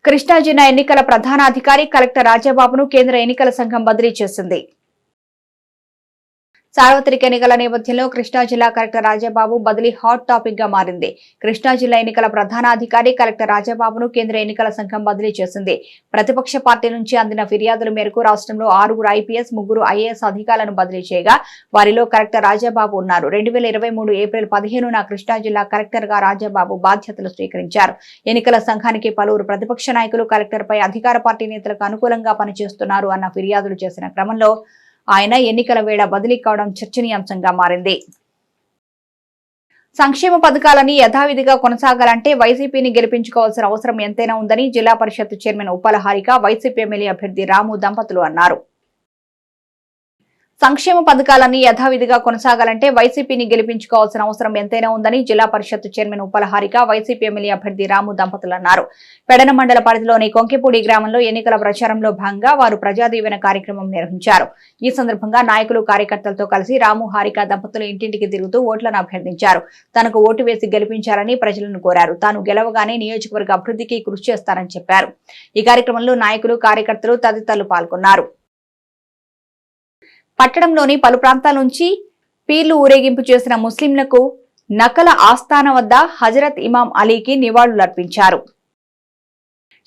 కృష్ణా జిల్లా ఎన్నికల ప్రధానాధికారి కలెక్టర్ రాజాబాబును కేంద్ర ఎన్నికల సంఘం బదిలీ చేసింది. సార్వత్రిక ఎన్నికల నేపథ్యంలో కృష్ణా జిల్లా కలెక్టర్ రాజాబాబు బదిలీ హాట్ టాపిక్ గా మారింది. కృష్ణా జిల్లా ఎన్నికల ప్రధానాధికారి కలెక్టర్ రాజాబాబును కేంద్ర ఎన్నికల సంఘం బదిలీ చేసింది. ప్రతిపక్ష పార్టీ నుంచి అందిన ఫిర్యాదుల మేరకు రాష్ట్రంలో 6 IPS, 3 IAS అధికారులను బదిలీ చేయగా వారిలో కలెక్టర్ రాజాబాబు ఉన్నారు. 2023 ఏప్రిల్ 15న కృష్ణా జిల్లా కలెక్టర్ గా రాజాబాబు బాధ్యతలు స్వీకరించారు. ఎన్నికల సంఘానికి పలువురు ప్రతిపక్ష నాయకులు కలెక్టర్ పై అధికార పార్టీ నేతలకు అనుకూలంగా పనిచేస్తున్నారు అన్న ఫిర్యాదులు చేసిన క్రమంలో ఆయన ఎన్నికల వేళ బదిలీ కావడం చర్చనీయాంశంగా మారింది. సంక్షేమ పథకాలని యథావిధిగా కొనసాగాలంటే వైసీపీని గెలిపించుకోవాల్సిన అవసరం ఎంతైనా ఉందని జిల్లా పరిషత్ chairman Uppala Harika, YCP MLA అభ్యర్థి రాము దంపతులు అన్నారు. సంక్షేమ పథకాలన్నీ యథావిధిగా కొనసాగాలంటే వైసీపీని గెలిపించుకోవాల్సిన అవసరం ఎంతైనా ఉందని జిల్లా పరిషత్ chairman Uppala Harika, YCP MLA అభ్యర్థి రాము దంపతులు అన్నారు. పెడన మండల పరిధిలోని కొంకెపూడి గ్రామంలో ఎన్నికల ప్రచారంలో భాగంగా వారు ప్రజాదీవెన కార్యక్రమం నిర్వహించారు. ఈ సందర్భంగా నాయకులు, కార్యకర్తలతో కలిసి రాము, హారిక దంపతులు ఇంటింటికి తిరుగుతూ ఓట్లను అభ్యర్థించారు. తనకు ఓటు వేసి గెలిపించాలని ప్రజలను కోరారు. తాను గెలవగానే నియోజకవర్గ అభివృద్ధికి కృషి చేస్తారని చెప్పారు. ఈ కార్యక్రమంలో నాయకులు, కార్యకర్తలు తదితరులు పాల్గొన్నారు. పట్టణంలోని పలు ప్రాంతాల నుంచి పీర్లు ఊరేగింపు చేసిన ముస్లింలకు నకల ఆస్థాన వద్ద హజరత్ ఇమాం అలీకి నివాళులర్పించారు.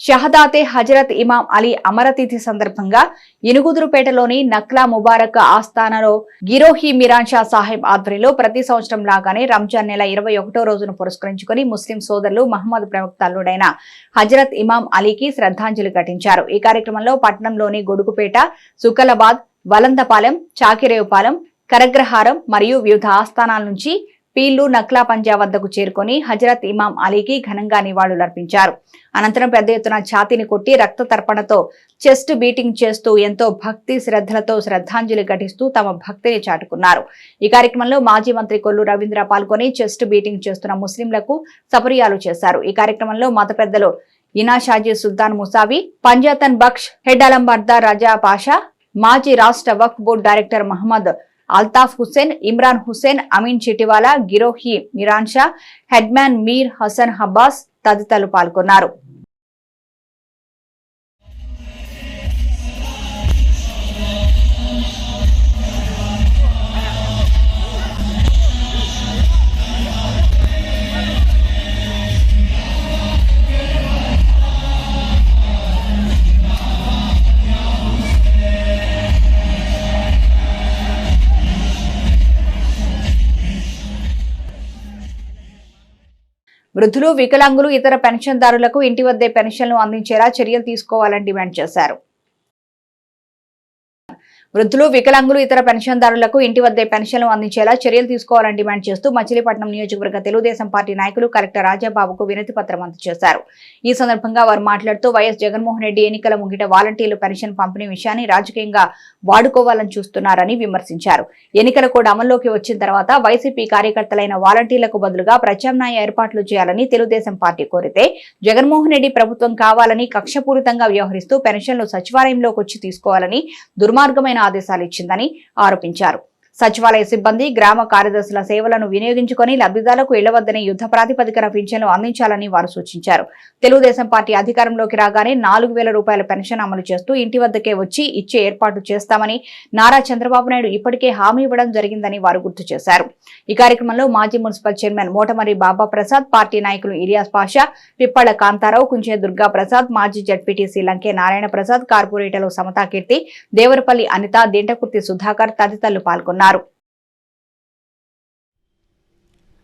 షహదాతే హజరత్ ఇమాం అలీ అమరతిథి సందర్భంగా ఇనుగుదురుపేటలోని నక్లా ముబారక్ ఆస్థానలో గిరోహి మిరాన్ షా సాహెబ్ ఆధ్వర్యంలో ప్రతి సంవత్సరం లాగానే రంజాన్ నెల 21వ రోజును పురస్కరించుకుని ముస్లిం సోదరులు మహమ్మద్ ప్రవక్త అల్లుడైన హజరత్ ఇమాం అలీకి శ్రద్ధాంజలి ఘటించారు. ఈ కార్యక్రమంలో పట్టణంలోని గొడుగుపేట, సుకలాబాద్, వలందపాలెం, చాకిరేవుపాలెం, కరగ్రహారం మరియు వివిధ ఆస్థానాల నుంచి పీళ్లు నక్లా పంజా వద్దకు చేరుకుని హజరత్ ఇమాం అలీకి ఘనంగా నివాళులర్పించారు. అనంతరం పెద్ద ఎత్తున ఛాతీని కొట్టి రక్త తర్పణతో చెస్ట్ బీటింగ్ చేస్తూ ఎంతో భక్తి శ్రద్ధలతో శ్రద్ధాంజలి ఘటిస్తూ తమ భక్తిని చాటుకున్నారు. ఈ కార్యక్రమంలో మాజీ మంత్రి కొల్లు రవీంద్ర పాల్గొని చెస్ట్ బీటింగ్ చేస్తున్న ముస్లింలకు సపర్యాలు చేశారు. ఈ కార్యక్రమంలో మత పెద్దలు ఇనా షాజీ సుల్తాన్ ముసావి, పంజాతన్ బక్ష్, హెడ్ అలంబర్దార్ రజా పాషా, మాజీ రాష్ట్ర వక్ఫ్ బోర్డు డైరెక్టర్ మహమ్మద్ అల్తాఫ్ హుస్సేన్, ఇమ్రాన్ హుస్సేన్, అమీన్ చిటివాలా, గిరోహి మిరాన్ షా, హెడ్మ్యాన్ మీర్ హసన్ హబ్బాస్ తదితరులు పాల్గొన్నారు. వృద్ధులు, వికలాంగులు, ఇతర పెన్షన్దారులకు ఇంటి వద్దే పెన్షన్లు అందించేలా చర్యలు తీసుకోవాలని డిమాండ్ చేశారు. వృద్ధులు, వికలాంగులు, ఇతర పెన్షన్దారులకు ఇంటి వద్దే పెన్షన్లు అందించేలా చర్యలు తీసుకోవాలని డిమాండ్ చేస్తూ మచిలీపట్నం నియోజకవర్గ తెలుగుదేశం పార్టీ నాయకులు కలెక్టర్ రాజాబాబుకు వినతి పత్రం అందజేశారు. ఈ సందర్భంగా వారు మాట్లాడుతూ వైఎస్ జగన్మోహన్ రెడ్డి ఎన్నికల ముంగిట వాలంటీర్లు పెన్షన్ పంపిణీ విషయాన్ని రాజకీయంగా వాడుకోవాలని చూస్తున్నారని విమర్శించారు. ఎన్నికల కోడ్ అమల్లోకి వచ్చిన తర్వాత వైసీపీ కార్యకర్తలైన వాలంటీర్లకు బదులుగా ప్రత్యామ్నాయ ఏర్పాట్లు చేయాలని తెలుగుదేశం పార్టీ కోరితే జగన్మోహన్ రెడ్డి ప్రభుత్వం కావాలని కక్షపూరితంగా వ్యవహరిస్తూ పెన్షన్లు సచివాలయంలోకి వచ్చి తీసుకోవాలని దుర్మార్గమైన ఆదేశాలు ఇచ్చిందని ఆరోపించారు. సచివాలయ సిబ్బంది, గ్రామ కార్యదర్శుల సేవలను వినియోగించుకుని లబ్ధిదారులకు ఇళ్ల వద్దనే యుద్ధ ప్రాతిపదికన పింఛన్లు అందించాలని వారు సూచించారు. తెలుగుదేశం పార్టీ అధికారంలోకి రాగానే 4,000 రూపాయల పెన్షన్ అమలు చేస్తూ ఇంటి వద్దకే వచ్చి ఇచ్చే ఏర్పాటు చేస్తామని నారా చంద్రబాబు నాయుడు ఇప్పటికే హామీ ఇవ్వడం జరిగిందని వారు గుర్తు చేశారు. ఈ కార్యక్రమంలో మాజీ మున్సిపల్ చైర్మన్ మోటమరి బాబా ప్రసాద్, పార్టీ నాయకులు ఇలియాస్ పాషా, పిప్పళ్ల కాంతారావు, కుంచే దుర్గా ప్రసాద్, మాజీ జడ్పీటీసీ లంకే నారాయణ ప్రసాద్, కార్పొరేటర్లు సమతా కీర్తి, దేవరపల్లి అనిత, దింటకుర్తి సుధాకర్ తదితరులు పాల్గొన్నారు.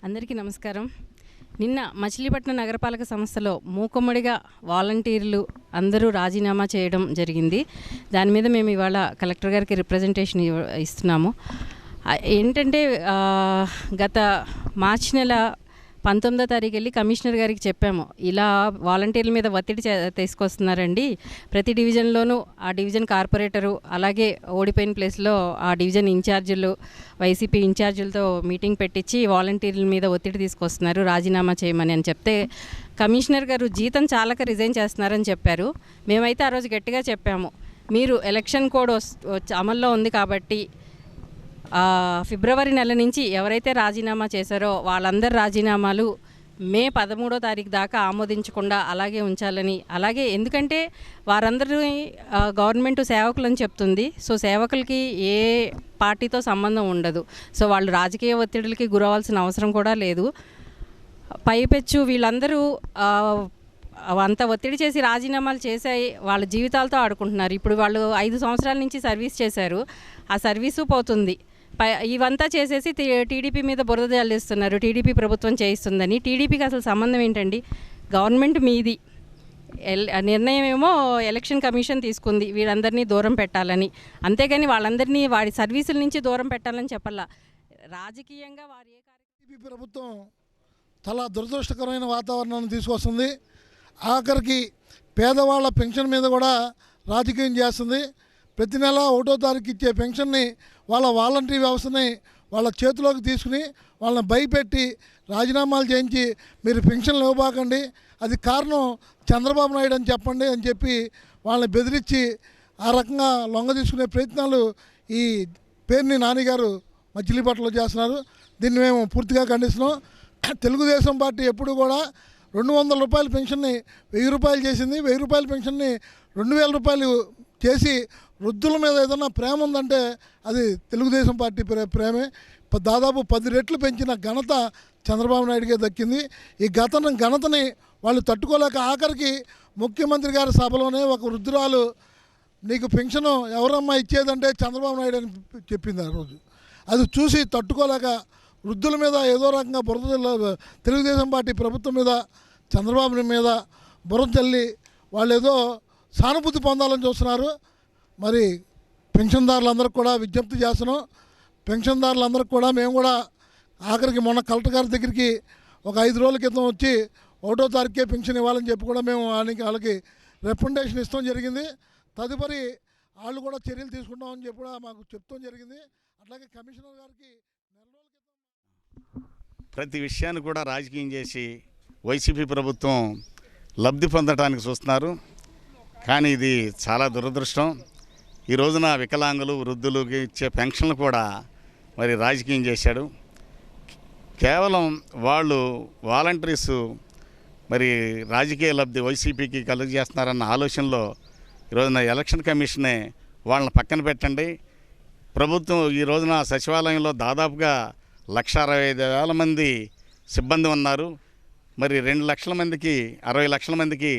అందరికీ నమస్కారం. నిన్న మచిలీపట్నం నగరపాలక సంస్థలో మూకుమ్మడిగా వాలంటీర్లు అందరూ రాజీనామా చేయడం జరిగింది. దాని మీద మేము ఇవాళ కలెక్టర్ గారికి రిప్రజెంటేషన్ ఇస్తున్నాము. ఏంటంటే గత మార్చి నెల 19వ తారీఖు వెళ్ళి కమిషనర్ గారికి చెప్పాము, ఇలా వాలంటీర్ల మీద ఒత్తిడి తీసుకొస్తున్నారండి. ప్రతి డివిజన్లోనూ ఆ డివిజన్ కార్పొరేటరు, అలాగే ఓడిపోయిన ప్లేస్లో ఆ డివిజన్ ఇన్ఛార్జీలు, వైసీపీ ఇన్ఛార్జీలతో మీటింగ్ పెట్టించి వాలంటీర్ల మీద ఒత్తిడి తీసుకొస్తున్నారు, రాజీనామా చేయమని అని చెప్తే కమిషనర్ గారు జీతం చాలక రిజైన్ చేస్తున్నారని చెప్పారు. మేమైతే ఆ రోజు గట్టిగా చెప్పాము, మీరు ఎలక్షన్ కోడ్ అమల్లో ఉంది కాబట్టి ఫిబ్రవరి నెల నుంచి ఎవరైతే రాజీనామా చేశారో వాళ్ళందరి రాజీనామాలు మే 13వ తారీఖు దాకా ఆమోదించకుండా అలాగే ఉంచాలని, అలాగే ఎందుకంటే వారందరూ గవర్నమెంట్ సేవకులని చెప్తుంది. సో సేవకులకి ఏ పార్టీతో సంబంధం ఉండదు. సో వాళ్ళు రాజకీయ ఒత్తిడికి గురవాల్సిన అవసరం కూడా లేదు. పైపెచ్చు వీళ్ళందరూ అంత ఒత్తిడి చేసి రాజీనామాలు చేసాయి, వాళ్ళ జీవితాలతో ఆడుకుంటున్నారు. ఇప్పుడు వాళ్ళు 5 సంవత్సరాల నుంచి సర్వీస్ చేశారు, ఆ సర్వీసు పోతుంది. ఇవంతా చేసేసి టీడీపీ మీద బురద జల్లిస్తున్నారు. టీడీపీ ప్రభుత్వం చేయిస్తుందని. టీడీపీకి అసలు సంబంధం ఏంటండి? గవర్నమెంట్ మీది, నిర్ణయం ఏమో ఎలక్షన్ కమిషన్ తీసుకుంది వీళ్ళందరినీ దూరం పెట్టాలని. అంతేగాని వాళ్ళందరినీ వాడి సర్వీసుల నుంచి దూరం పెట్టాలని చెప్పాల. రాజకీయంగా వారి టీడీపీ ప్రభుత్వం చాలా దురదృష్టకరమైన వాతావరణాన్ని తీసుకొస్తుంది. ఆఖరికి పేదవాళ్ళ పెన్షన్ మీద కూడా రాజకీయం చేస్తుంది. ప్రతి నెల 1వ తారీఖు ఇచ్చే పెన్షన్ని వాళ్ళ వాలంటరీ వ్యవస్థని వాళ్ళ చేతిలోకి తీసుకుని వాళ్ళని భయపెట్టి రాజీనామాలు చేయించి మీరు పెన్షన్లు ఇవ్వబాకండి, అది కారణం చంద్రబాబు నాయుడు అని చెప్పండి అని చెప్పి వాళ్ళని బెదిరించి ఆ రకంగా లొంగ తీసుకునే ప్రయత్నాలు ఈ పేర్ని నాని గారు మచిలీపట్నంలో చేస్తున్నారు. దీన్ని మేము పూర్తిగా ఖండిస్తున్నాం. తెలుగుదేశం పార్టీ ఎప్పుడు కూడా 200 రూపాయల పెన్షన్ని 1000 రూపాయలు చేసింది. 1000 రూపాయల పెన్షన్ని 2000 రూపాయలు చేసి వృద్ధుల మీద ఏదన్నా ప్రేమ ఉందంటే అది తెలుగుదేశం పార్టీ ప్రేమే. దాదాపు 10 రెట్లు పెంచిన ఘనత చంద్రబాబు నాయుడుకే దక్కింది. ఈ ఘనతని వాళ్ళు తట్టుకోలేక ఆఖరికి ముఖ్యమంత్రి గారి సభలోనే ఒక వృద్ధురాలు నీకు పెన్షన్ ఎవరమ్మా ఇచ్చేదంటే చంద్రబాబు నాయుడు అని చెప్పింది ఆ రోజు. అది చూసి తట్టుకోలేక వృద్ధుల మీద ఏదో రకంగా బురద తెలుగుదేశం పార్టీ ప్రభుత్వం మీద చంద్రబాబు మీద బురద చల్లి వాళ్ళు ఏదో సానుభూతి పొందాలని చూస్తున్నారు. మరి పెన్షన్దారులందరికీ కూడా విజ్ఞప్తి చేస్తున్నాం. పెన్షన్దారులందరికీ కూడా మేము కూడా ఆఖరికి మొన్న కలెక్టర్ గారి దగ్గరికి ఒక 5 రోజుల క్రితం వచ్చి 1వ తారీఖుకే పెన్షన్ ఇవ్వాలని చెప్పి కూడా మేము వాళ్ళకి రికమెండేషన్ ఇస్తాం జరిగింది. తదుపరి వాళ్ళు కూడా చర్యలు తీసుకుంటామని చెప్పి కూడా మాకు చెప్తాం జరిగింది. అట్లాగే కమిషనర్ గారికి ప్రతి విషయాన్ని కూడా రాజకీయం చేసి వైసీపీ ప్రభుత్వం లబ్ధి పొందడానికి చూస్తున్నారు. కానీ ఇది చాలా దురదృష్టం. ఈ రోజున వికలాంగులు, వృద్ధులకి ఇచ్చే పెన్షన్లు కూడా మరి రాజకీయం చేశాడు. కేవలం వాళ్ళు వాలంటీర్స్ మరి రాజకీయ లబ్ధి వైసీపీకి కలుగజేస్తున్నారన్న ఆలోచనలో ఈరోజున ఎలక్షన్ కమిషనే వాళ్ళని పక్కన పెట్టండి. ప్రభుత్వం ఈ రోజున సచివాలయంలో దాదాపుగా 1,65,000 మంది సిబ్బంది ఉన్నారు. మరి 2 లక్షల మందికి 60 లక్షల మందికి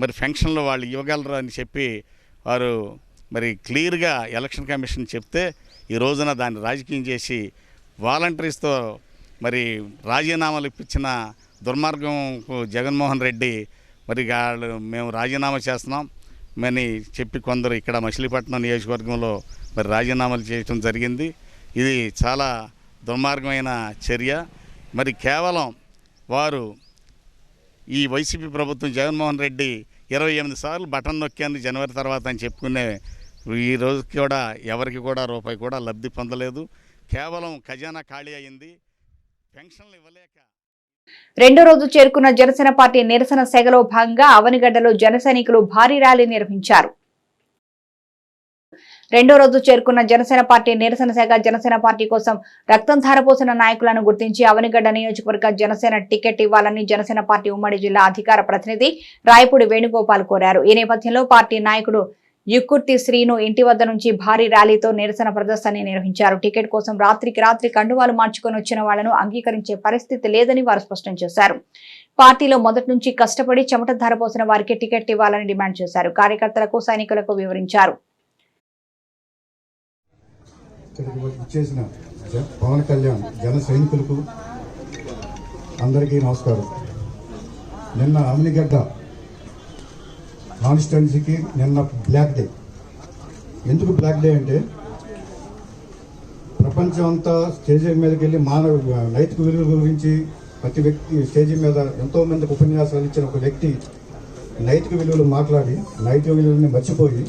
మరి పెన్షన్లు వాళ్ళు ఇవ్వగలరు అని చెప్పి వారు మరి క్లియర్గా ఎలక్షన్ కమిషన్ చెప్తే ఈ రోజున దాన్ని రాజకీయం చేసి వాలంటీర్స్తో మరి రాజీనామాలు ఇప్పించిన దుర్మార్గం జగన్మోహన్ రెడ్డి మరి మేము రాజీనామా చేస్తున్నాం అని చెప్పి కొందరు ఇక్కడ మచిలీపట్నం నియోజకవర్గంలో మరి రాజీనామాలు చేయడం జరిగింది. ఇది చాలా దుర్మార్గమైన చర్య. మరి కేవలం వారు ఈ వైసీపీ ప్రభుత్వం జగన్మోహన్ రెడ్డి 28 సార్లు బటన్ నొక్కాను జనవరి తర్వాత అని చెప్పుకునే ఈ రోజు కూడా ఎవరికి కూడా రూపాయి కూడా లబ్ధి పొందలేదు. కేవలం ఖజానా ఖాళీ అయింది. పెన్షన్లు ఇవ్వలేక 2వ రోజు చేరుకున్న జనసేన పార్టీ నిరసన సెగలో భాగంగా అవనిగడ్డలో జన సైనికులు భారీ ర్యాలీ నిర్వహించారు. 2వ రోజు చేరుకున్న జనసేన పార్టీ నిరసన శాఖ జనసేన పార్టీ కోసం రక్తం ధారపోసిన నాయకులను గుర్తించి అవనిగడ్డ నియోజకవర్గ జనసేన టికెట్ ఇవ్వాలని జనసేన పార్టీ ఉమ్మడి జిల్లా అధికార ప్రతినిధి రాయపూడి వేణుగోపాల్ కోరారు. ఈ నేపథ్యంలో పార్టీ నాయకుడు యుక్కుర్తి శ్రీను ఇంటి వద్ద నుంచి భారీ ర్యాలీతో నిరసన ప్రదర్శన నిర్వహించారు. టికెట్ కోసం రాత్రికి రాత్రి కండువాలు మార్చుకొని వచ్చిన వాళ్లను అంగీకరించే పరిస్థితి లేదని వారు స్పష్టం చేశారు. పార్టీలో మొదటి నుంచి కష్టపడి చెమట ధారపోసిన వారికి టికెట్ ఇవ్వాలని డిమాండ్ చేశారు. కార్యకర్తలకు సైనికులకు వివరించారు. చేసిన పవన్ కళ్యాణ్ జన సైనికులకు అందరికీ నమస్కారం. నిన్న అవనిగడ్డ కాన్స్టిట్యున్సీకి నిన్న బ్లాక్ డే. ఎందుకు బ్లాక్ డే అంటే ప్రపంచం అంతా స్టేజీ మీదకి వెళ్ళి నైతిక విలువల గురించి ప్రతి వ్యక్తి స్టేజీ మీద ఎంతోమందికి ఉపన్యాసాలు ఇచ్చిన ఒక వ్యక్తి నైతిక విలువలు మాట్లాడి నైతిక విలువలని మర్చిపోయి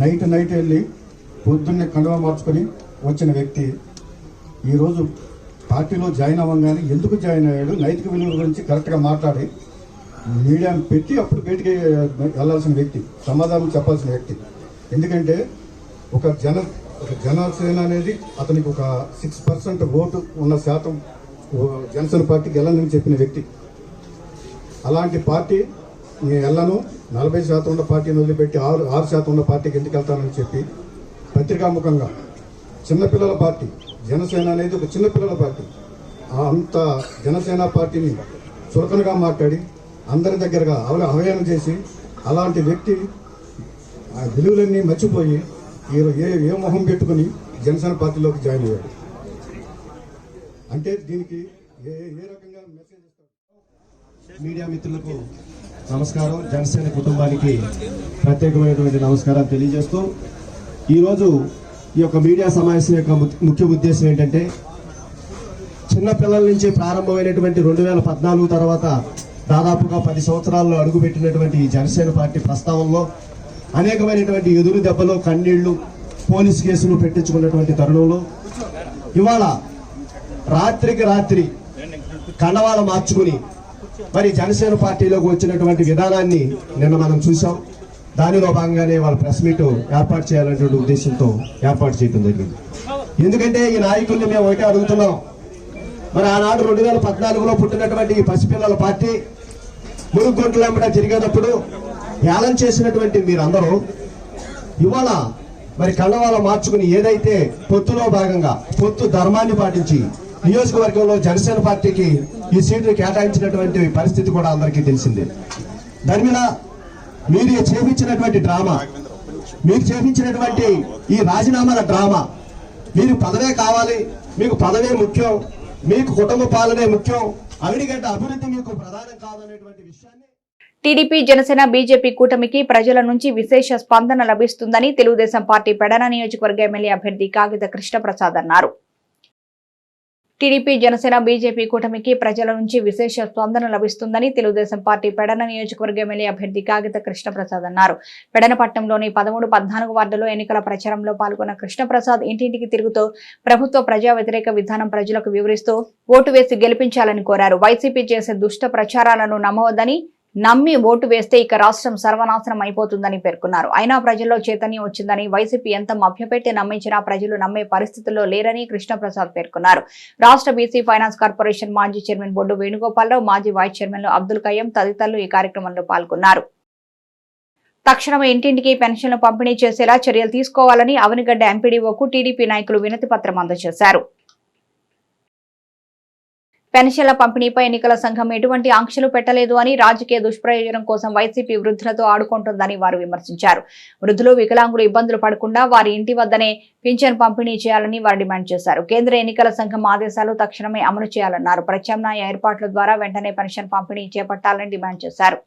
నైట్ వెళ్ళి పొద్దున్నే కండువా మార్చుకొని వచ్చిన వ్యక్తి ఈరోజు పార్టీలో జాయిన్ అవ్వగానే ఎందుకు జాయిన్ అయ్యాడు, నైతిక విలువల గురించి కరెక్ట్గా మాట్లాడి మీడియాను పెట్టి అప్పుడు బయటికి వెళ్ళాల్సిన వ్యక్తి, సమాధానం చెప్పాల్సిన వ్యక్తి. ఎందుకంటే ఒక జనసేన అనేది అతనికి ఒక 6% ఓటు ఉన్న శాతం జనసేన పార్టీకి వెళ్ళనని చెప్పిన వ్యక్తి. అలాంటి పార్టీ నేను వెళ్ళను, 40% ఉన్న పార్టీని వదిలిపెట్టి 6% ఉన్న పార్టీకి ఎందుకు వెళ్తానని చెప్పి పత్రికాముఖంగా చిన్నపిల్లల పార్టీ జనసేన అనేది ఒక చిన్నపిల్లల పార్టీ, అంత జనసేన పార్టీని చులకనగా మాట్లాడి అందరి దగ్గరగా అవహేళన చేసి అలాంటి వ్యక్తి ఆ విలువలన్నీ మర్చిపోయి ఏ మొహం పెట్టుకుని జనసేన పార్టీలోకి జాయిన్ అయ్యాడు అంటే దీనికి ఏ రకంగా మెసేజ్ ఇస్తారు? మీడియా మిత్రులకు నమస్కారం, జనసేన కుటుంబానికి ప్రత్యేకమైనటువంటి నమస్కారాలు తెలియజేస్తూ ఈరోజు ఈ యొక్క మీడియా సమావేశం యొక్క ముఖ్య ఉద్దేశం ఏంటంటే, చిన్నపిల్లల నుంచి ప్రారంభమైనటువంటి 2014 తర్వాత దాదాపుగా 10 సంవత్సరాల్లో అడుగుపెట్టినటువంటి ఈ జనసేన పార్టీ ప్రస్తావనలో అనేకమైనటువంటి ఎదురు దెబ్బలు, కన్నీళ్లు, పోలీసు కేసులు పెట్టించుకున్నటువంటి తరుణంలో ఇవాళ రాత్రికి రాత్రి కండవాల మార్చుకుని మరి జనసేన పార్టీలోకి వచ్చినటువంటి విధానాన్ని నిన్న మనం చూసాం. దానిలో భాగంగానే వాళ్ళ ప్రెస్ మీట్ ఏర్పాటు చేయాలనేటువంటి ఉద్దేశంతో ఏర్పాటు చేయడం జరిగింది. ఎందుకంటే ఈ నాయకుల్ని మేము ఒకటే అడుగుతున్నాం, మరి ఆనాడు 2014లో పుట్టినటువంటి ఈ పసిపిల్లల పార్టీ మురుగుంటలు వెంబడ తిరిగేటప్పుడు ఏలం చేసినటువంటి మీరందరూ ఇవాళ మరి కండవాల మార్చుకుని ఏదైతే పొత్తులో భాగంగా పొత్తు ధర్మాన్ని పాటించి నియోజకవర్గంలో జనసేన పార్టీకి ఈ సీట్లు కేటాయించినటువంటి పరిస్థితి కూడా అందరికీ తెలిసిందే. దాని మీద మీరు చేపించినటువంటి డ్రామా, మీరు చేపించినటువంటి ఈ రాజీనామాల డ్రామా, మీరు పదవే కావాలి, మీకు పదవే ముఖ్యం, మీకు కుటుంబ పాలనే ముఖ్యం, అవిడిగడ్డ అభివృద్ధి మీకు ప్రధానం కాదనేటువంటి విషయాన్ని టీడీపీ, జనసేన, బీజేపీ కూటమికి ప్రజల నుంచి విశేష స్పందన లభిస్తుందని తెలుగుదేశం పార్టీ పెడన నియోజకవర్గ ఎమ్మెల్యే అభ్యర్థి కాగిత కృష్ణప్రసాద్ అన్నారు. టీడీపీ, జనసేన, బీజేపీ కూటమికి ప్రజల నుంచి విశేష స్పందన లభిస్తుందని తెలుగుదేశం పార్టీ పెడన నియోజకవర్గ ఎమ్మెల్యే అభ్యర్థి కాగిత కృష్ణప్రసాద్ అన్నారు. పెడనపట్నంలోని 13, 14 వార్డులో ఎన్నికల ప్రచారంలో పాల్గొన్న కృష్ణప్రసాద్ ఇంటింటికి తిరుగుతూ ప్రభుత్వ ప్రజా వ్యతిరేక విధానం ప్రజలకు వివరిస్తూ ఓటు వేసి గెలిపించాలని కోరారు. వైసీపీ చేసే దుష్ట ప్రచారాలను నమ్మవద్దని, నమ్మి ఓటు వేస్తే ఇక రాష్ట్రం సర్వనాశనం అయిపోతుందని పేర్కొన్నారు. అయినా ప్రజల్లో చైతన్యం వచ్చిందని, వైసీపీ ఎంత మభ్యపెట్టి నమ్మించినా ప్రజలు నమ్మే పరిస్థితుల్లో లేరని కృష్ణప్రసాద్ పేర్కొన్నారు. రాష్ట్ర బీసీ ఫైనాన్స్ కార్పొరేషన్ మాజీ చైర్మన్ బొడ్డు వేణుగోపాలరావు, మాజీ వైస్ చైర్మన్లు అబ్దుల్ కయ్యం తదితరులు ఈ కార్యక్రమంలో పాల్గొన్నారు. తక్షణమే ఇంటింటికి పెన్షన్లు పంపిణీ చేసేలా చర్యలు తీసుకోవాలని అవనిగడ్డ ఎంపీడీఓకు టీడీపీ నాయకులు వినతి పత్రం అందజేశారు. పెన్షన్ల పంపిణీపై ఎన్నికల సంఘం ఎటువంటి ఆంక్షలు పెట్టలేదు అని, రాజకీయ దుష్ప్రయోజనం కోసం వైసీపీ వృద్ధులతో ఆడుకుంటుందని వారు విమర్శించారు. వృద్ధులు, వికలాంగులు ఇబ్బందులు పడకుండా వారి ఇంటి వద్దనే పింఛన్ పంపిణీ చేయాలని వారు డిమాండ్ చేశారు. కేంద్ర ఎన్నికల సంఘం ఆదేశాలు తక్షణమే అమలు చేయాలన్నారు. ప్రత్యామ్నాయ ఏర్పాట్ల ద్వారా వెంటనే పెన్షన్ పంపిణీ చేపట్టాలని డిమాండ్ చేశారు.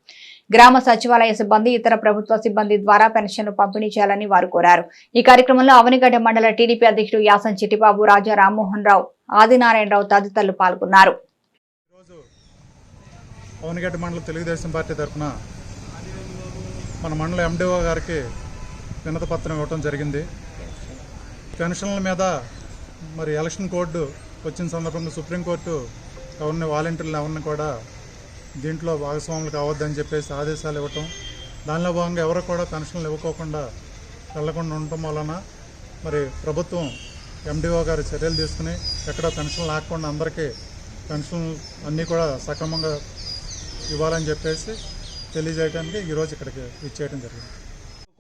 గ్రామ సచివాలయ సిబ్బంది, ఇతర ప్రభుత్వ సిబ్బంది ద్వారా పెన్షన్లు పంపిణీ చేయాలని వారు కోరారు. ఈ కార్యక్రమంలో అవనిగడ్డ మండల టీడీపీ అధ్యక్షుడు యాసం చిట్టిబాబు, రాజా రామ్మోహన్ రావు, ఆదినారాయణరావు తదితరులు పాల్గొన్నారు. ఈరోజు అవనిగడ్డ మండల తెలుగుదేశం పార్టీ తరఫున మన మండల ఎండిఓ గారికి వినతి పత్రం ఇవ్వడం జరిగింది. పెన్షన్ల మీద మరి ఎలక్షన్ కోడ్ వచ్చిన సందర్భంగా సుప్రీంకోర్టు ఎవరిని వాలంటీర్లు ఎవరిని కూడా దీంట్లో భాగస్వాములు కావద్దని చెప్పేసి ఆదేశాలు ఇవ్వటం, దానిలో భాగంగా ఎవరు కూడా పెన్షన్లు ఇవ్వకోకుండా వెళ్లకుండా ఉండటం వలన మరి ప్రభుత్వం ఎండిఓ గారు చర్యలు తీసుకుని ఎక్కడ పెన్షన్ లేకుండా అందరికీ పెన్షన్ అన్నీ కూడా సక్రమంగా ఇవ్వాలని చెప్పేసి తెలియజేయడానికి ఈరోజు ఇక్కడికి ఇచ్చేయడం జరిగింది.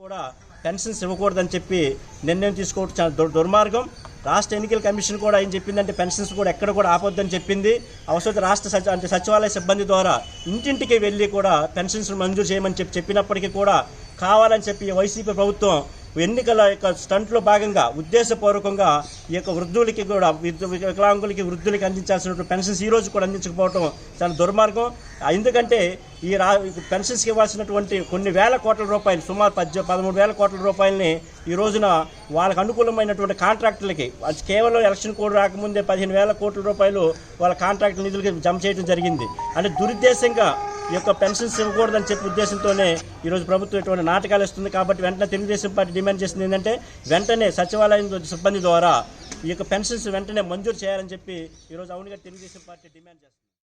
కూడా పెన్షన్స్ ఇవ్వకూడదని చెప్పి నిర్ణయం తీసుకోవడం చాలా దుర్మార్గం. రాష్ట్ర ఎన్నికల కమిషన్ కూడా ఏం చెప్పిందంటే పెన్షన్స్ కూడా ఎక్కడ కూడా ఆపొద్దని చెప్పింది. అవసరం రాష్ట్ర సచివాలయ సిబ్బంది ద్వారా ఇంటింటికి వెళ్ళి కూడా పెన్షన్స్ మంజూరు చేయమని చెప్పినప్పటికీ కూడా కావాలని చెప్పి వైసీపీ ప్రభుత్వం ఎన్నికల యొక్క స్టంట్లో భాగంగా ఉద్దేశపూర్వకంగా ఈ యొక్క వృద్ధులకి కూడా వికలాంగులకి వృద్ధులకి అందించాల్సిన పెన్షన్స్ ఈరోజు కూడా అందించకపోవడం చాలా దుర్మార్గం. ఎందుకంటే ఈ పెన్షన్స్కి ఇవ్వాల్సినటువంటి కొన్ని వేల కోట్ల రూపాయలు, సుమారు 13,000 కోట్ల రూపాయలని ఈ రోజున వాళ్ళకు అనుకూలమైనటువంటి కాంట్రాక్టులకి కేవలం ఎలక్షన్ కోడ్ రాకముందే 15,000 కోట్ల రూపాయలు వాళ్ళ కాంట్రాక్ట్ నిధులకి జమ చేయడం జరిగింది. అంటే దురుద్దేశంగా ఈ యొక్క పెన్షన్స్ ఇవ్వకూడదని చెప్పే ఉద్దేశంతోనే ఈరోజు ప్రభుత్వం ఇటువంటి నాటకాలు ఇస్తుంది. కాబట్టి వెంటనే తెలుగుదేశం పార్టీ డిమాండ్ చేసింది ఏంటంటే వెంటనే సచివాలయం సిబ్బంది ద్వారా ఈ యొక్క పెన్షన్స్ వెంటనే మంజూరు చేయాలని చెప్పి ఈరోజు అవనిగడ్డ తెలుగుదేశం పార్టీ డిమాండ్ చేస్తుంది.